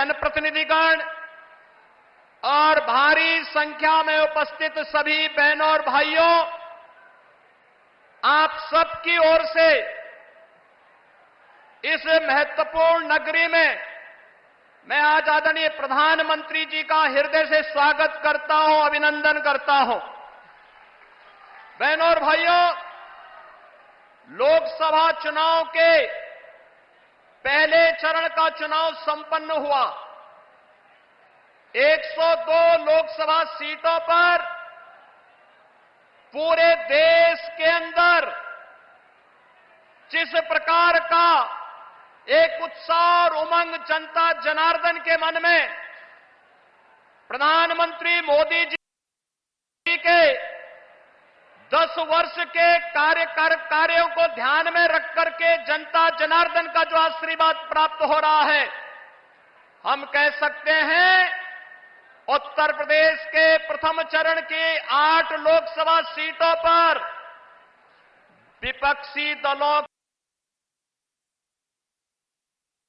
जनप्रतिनिधिगण और भारी संख्या में उपस्थित सभी बहनों और भाइयों, आप सबकी ओर से इस महत्वपूर्ण नगरी में मैं आज आदरणीय प्रधानमंत्री जी का हृदय से स्वागत करता हूं, अभिनंदन करता हूं। बहनों और भाइयों, लोकसभा चुनाव के पहले चरण का चुनाव संपन्न हुआ। 102 लोकसभा सीटों पर पूरे देश के अंदर जिस प्रकार का एक उत्साह और उमंग जनता जनार्दन के मन में प्रधानमंत्री मोदी जी के 10 वर्ष के कार्यों को ध्यान में रख करके जनता जनार्दन का जो आशीर्वाद प्राप्त हो रहा है, हम कह सकते हैं उत्तर प्रदेश के प्रथम चरण की 8 लोकसभा सीटों पर विपक्षी दलों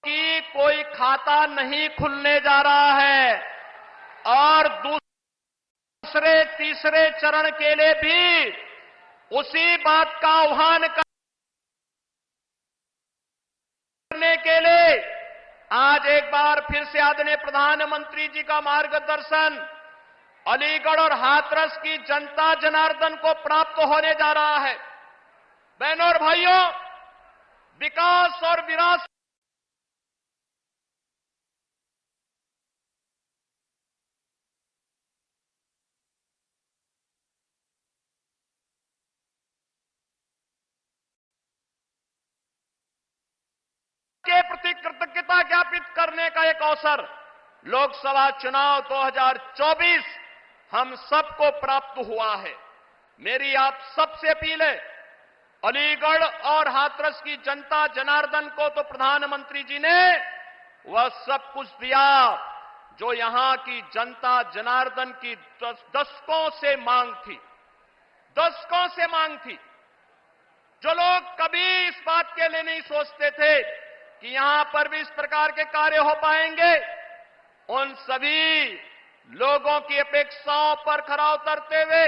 की कोई खाता नहीं खुलने जा रहा है और दूसरे तीसरे चरण के लिए भी उसी बात का आह्वान करने के लिए आज एक बार फिर से आदरणीय प्रधानमंत्री जी का मार्गदर्शन अलीगढ़ और हाथरस की जनता जनार्दन को प्राप्त होने जा रहा है। बहनों और भाइयों, विकास और विरासत के प्रति कृतज्ञता ज्ञापित करने का एक अवसर लोकसभा चुनाव 2024 हम सबको प्राप्त हुआ है। मेरी आप सबसे अपील है, अलीगढ़ और हाथरस की जनता जनार्दन को तो प्रधानमंत्री जी ने वह सब कुछ दिया जो यहां की जनता जनार्दन की दशकों से मांग थी, दशकों से मांग थी। जो लोग कभी इस बात के लिए नहीं सोचते थे कि यहां पर भी इस प्रकार के कार्य हो पाएंगे, उन सभी लोगों की अपेक्षाओं पर खरा उतरते हुए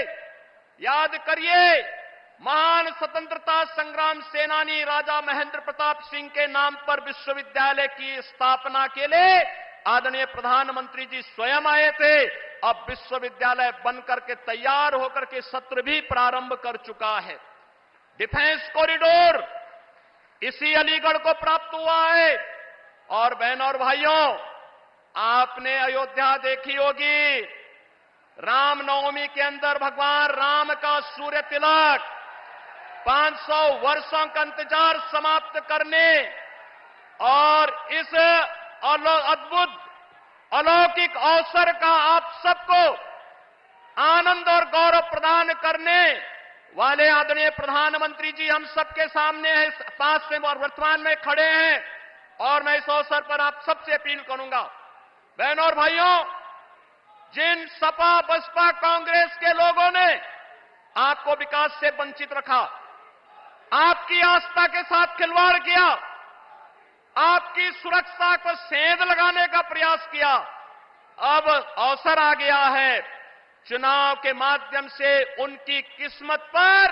याद करिए, महान स्वतंत्रता संग्राम सेनानी राजा महेंद्र प्रताप सिंह के नाम पर विश्वविद्यालय की स्थापना के लिए आदरणीय प्रधानमंत्री जी स्वयं आए थे। अब विश्वविद्यालय बनकर के तैयार होकर के सत्र भी प्रारंभ कर चुका है। डिफेंस कॉरिडोर इसी अलीगढ़ को प्राप्त हुआ है। और बहनों और भाइयों, आपने अयोध्या देखी होगी, रामनवमी के अंदर भगवान राम का सूर्य तिलक 500 वर्षों का इंतजार समाप्त करने और इस अद्भुत अलौकिक अवसर का आप सबको आनंद और गौरव प्रदान करने वाले आदरणीय प्रधानमंत्री जी हम सबके सामने हैं, पास से वर्तमान में खड़े हैं। और मैं इस अवसर पर आप सबसे अपील करूंगा, बहनों और भाइयों, जिन सपा बसपा कांग्रेस के लोगों ने आपको विकास से वंचित रखा, आपकी आस्था के साथ खिलवाड़ किया, आपकी सुरक्षा को सेंध लगाने का प्रयास किया, अब अवसर आ गया है चुनाव के माध्यम से उनकी किस्मत पर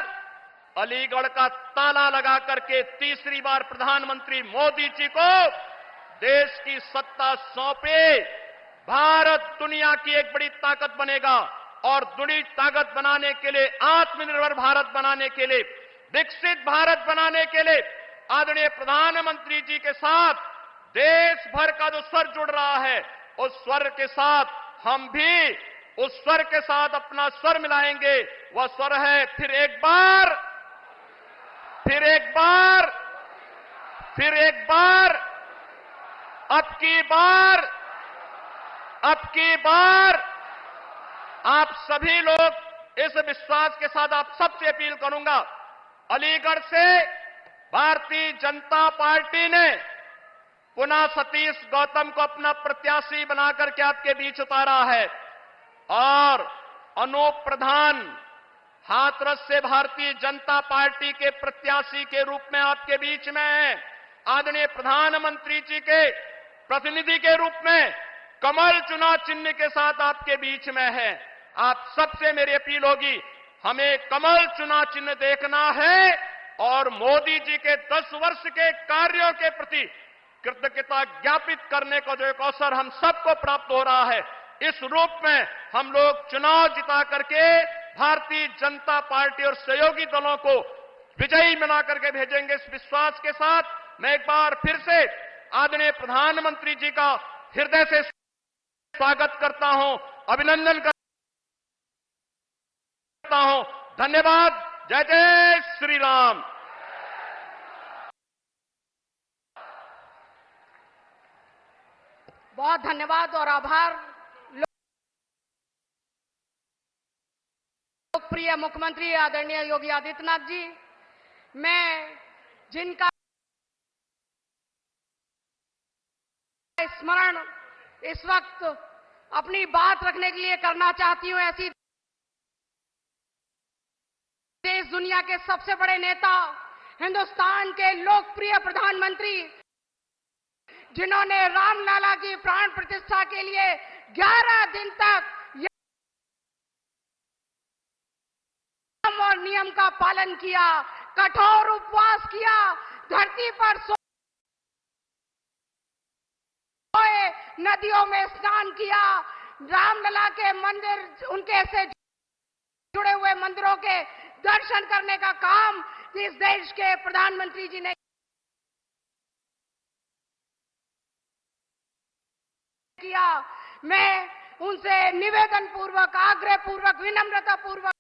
अलीगढ़ का ताला लगा करके तीसरी बार प्रधानमंत्री मोदी जी को देश की सत्ता सौंपे। भारत दुनिया की एक बड़ी ताकत बनेगा और बड़ी ताकत बनाने के लिए, आत्मनिर्भर भारत बनाने के लिए, विकसित भारत बनाने के लिए आदरणीय प्रधानमंत्री जी के साथ देश भर का जो स्वर जुड़ रहा है, उस स्वर के साथ हम भी उस स्वर के साथ अपना स्वर मिलाएंगे। वह स्वर है फिर एक बार, फिर एक बार, फिर एक बार, अब की बार, अब की बार। आप सभी लोग इस विश्वास के साथ आप सबसे अपील करूंगा, अलीगढ़ से भारतीय जनता पार्टी ने पुनः सतीश गौतम को अपना प्रत्याशी बनाकर के आपके बीच उतारा है और अनूप प्रधान हाथरस से भारतीय जनता पार्टी के प्रत्याशी के रूप में आपके बीच में है। आदरणीय प्रधानमंत्री जी के प्रतिनिधि के रूप में कमल चुनाव चिन्ह के साथ आपके बीच में है। आप सबसे मेरी अपील होगी, हमें कमल चुनाव चिन्ह देखना है और मोदी जी के 10 वर्ष के कार्यों के प्रति कृतज्ञता ज्ञापित करने का जो एक अवसर हम सबको प्राप्त हो रहा है, इस रूप में हम लोग चुनाव जिता करके भारतीय जनता पार्टी और सहयोगी दलों को विजयी बना करके भेजेंगे। इस विश्वास के साथ मैं एक बार फिर से आदरणीय प्रधानमंत्री जी का हृदय से स्वागत करता हूं, अभिनंदन करता हूं। धन्यवाद। जय जय श्री राम। बहुत धन्यवाद और आभार लोकप्रिय मुख्यमंत्री आदरणीय योगी आदित्यनाथ जी। मैं जिनका स्मरण इस वक्त अपनी बात रखने के लिए करना चाहती हूं, ऐसी देश दुनिया के सबसे बड़े नेता, हिंदुस्तान के लोकप्रिय प्रधानमंत्री, जिन्होंने रामलला की प्राण प्रतिष्ठा के लिए 11 दिन तक यम और नियम का पालन किया, कठोर उपवास किया, धरती पर सोए, नदियों में स्नान किया, रामलला के मंदिर, उनके से जुड़े हुए मंदिरों के दर्शन करने का काम इस देश के प्रधानमंत्री जी ने किया। मैं उनसे निवेदन पूर्वक, आग्रह पूर्वक, विनम्रता पूर्वक